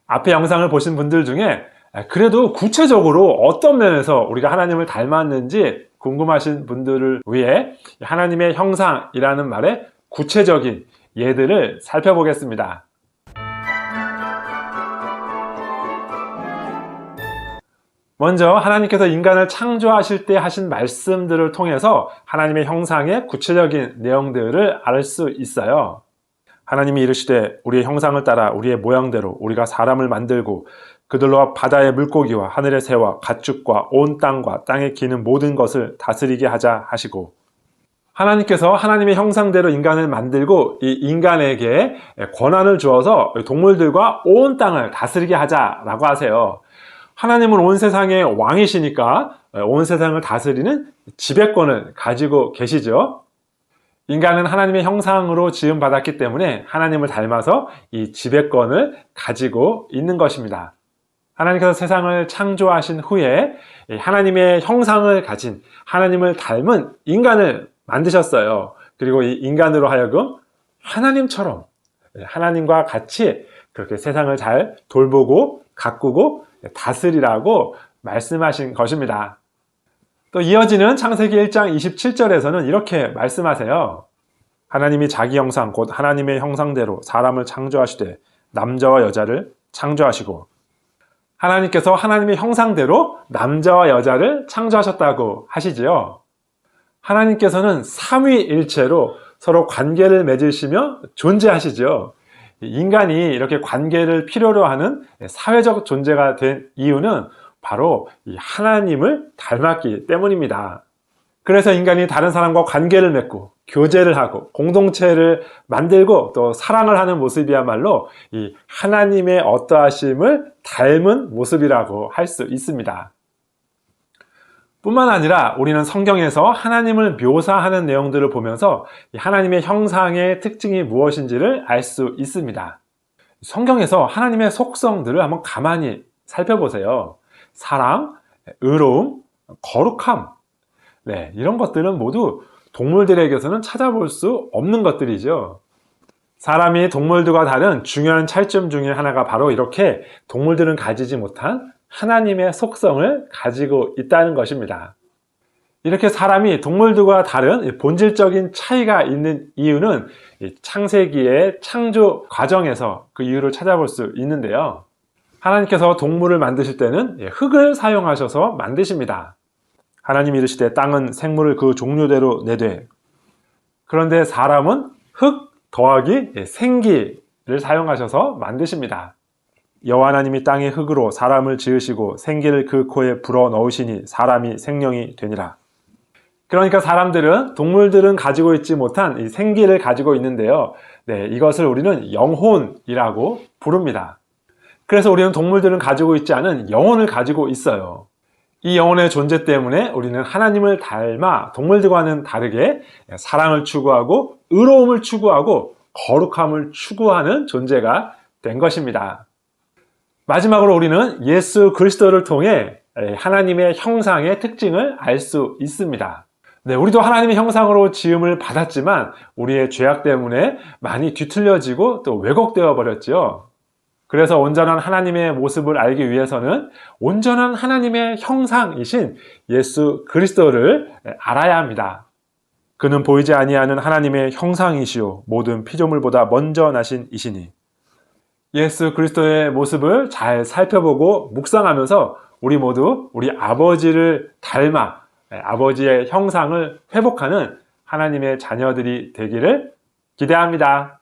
앞에 영상을 보신 분들 중에 그래도 구체적으로 어떤 면에서 우리가 하나님을 닮았는지 궁금하신 분들을 위해 하나님의 형상이라는 말의 구체적인 예들을 살펴보겠습니다. 먼저 하나님께서 인간을 창조하실 때 하신 말씀들을 통해서 하나님의 형상의 구체적인 내용들을 알 수 있어요. 하나님이 이르시되 우리의 형상을 따라 우리의 모양대로 우리가 사람을 만들고 그들로 바다의 물고기와 하늘의 새와 가축과 온 땅과 땅에 기는 모든 것을 다스리게 하자 하시고, 하나님께서 하나님의 형상대로 인간을 만들고 이 인간에게 권한을 주어서 동물들과 온 땅을 다스리게 하자라고 하세요. 하나님은 온 세상의 왕이시니까 온 세상을 다스리는 지배권을 가지고 계시죠. 인간은 하나님의 형상으로 지음받았기 때문에 하나님을 닮아서 이 지배권을 가지고 있는 것입니다. 하나님께서 세상을 창조하신 후에 하나님의 형상을 가진 하나님을 닮은 인간을 만드셨어요. 그리고 이 인간으로 하여금 하나님처럼 하나님과 같이 그렇게 세상을 잘 돌보고 가꾸고 다스리라고 말씀하신 것입니다. 또 이어지는 창세기 1장 27절에서는 이렇게 말씀하세요. 하나님이 자기 형상 곧 하나님의 형상대로 사람을 창조하시되 남자와 여자를 창조하시고, 하나님께서 하나님의 형상대로 남자와 여자를 창조하셨다고 하시지요. 하나님께서는 삼위일체로 서로 관계를 맺으시며 존재하시죠. 인간이 이렇게 관계를 필요로 하는 사회적 존재가 된 이유는 바로 이 하나님을 닮았기 때문입니다. 그래서 인간이 다른 사람과 관계를 맺고 교제를 하고 공동체를 만들고 또 사랑을 하는 모습이야말로 이 하나님의 어떠하심을 닮은 모습이라고 할 수 있습니다. 뿐만 아니라 우리는 성경에서 하나님을 묘사하는 내용들을 보면서 하나님의 형상의 특징이 무엇인지를 알 수 있습니다. 성경에서 하나님의 속성들을 한번 가만히 살펴보세요. 사랑, 의로움, 거룩함, 이런 것들은 모두 동물들에게서는 찾아볼 수 없는 것들이죠. 사람이 동물들과 다른 중요한 차이점 중에 하나가 바로 이렇게 동물들은 가지지 못한 하나님의 속성을 가지고 있다는 것입니다. 이렇게 사람이 동물들과 다른 본질적인 차이가 있는 이유는 창세기의 창조 과정에서 그 이유를 찾아볼 수 있는데요. 하나님께서 동물을 만드실 때는 흙을 사용하셔서 만드십니다. 하나님이 이르시되 땅은 생물을 그 종류대로 내되, 그런데 사람은 흙 더하기 생기를 사용하셔서 만드십니다. 여호와 하나님이 땅의 흙으로 사람을 지으시고 생기를 그 코에 불어 넣으시니 사람이 생명이 되니라. 그러니까 사람들은 동물들은 가지고 있지 못한 이 생기를 가지고 있는데요. 이것을 우리는 영혼이라고 부릅니다. 그래서 우리는 동물들은 가지고 있지 않은 영혼을 가지고 있어요. 이 영혼의 존재 때문에 우리는 하나님을 닮아 동물들과는 다르게 사랑을 추구하고 의로움을 추구하고 거룩함을 추구하는 존재가 된 것입니다. 마지막으로 우리는 예수 그리스도를 통해 하나님의 형상의 특징을 알 수 있습니다. 우리도 하나님의 형상으로 지음을 받았지만 우리의 죄악 때문에 많이 뒤틀려지고 또 왜곡되어 버렸죠. 그래서 온전한 하나님의 모습을 알기 위해서는 온전한 하나님의 형상이신 예수 그리스도를 알아야 합니다. 그는 보이지 아니하는 하나님의 형상이시오 모든 피조물보다 먼저 나신 이시니. 예수 그리스도의 모습을 잘 살펴보고 묵상하면서 우리 모두 우리 아버지를 닮아 아버지의 형상을 회복하는 하나님의 자녀들이 되기를 기대합니다.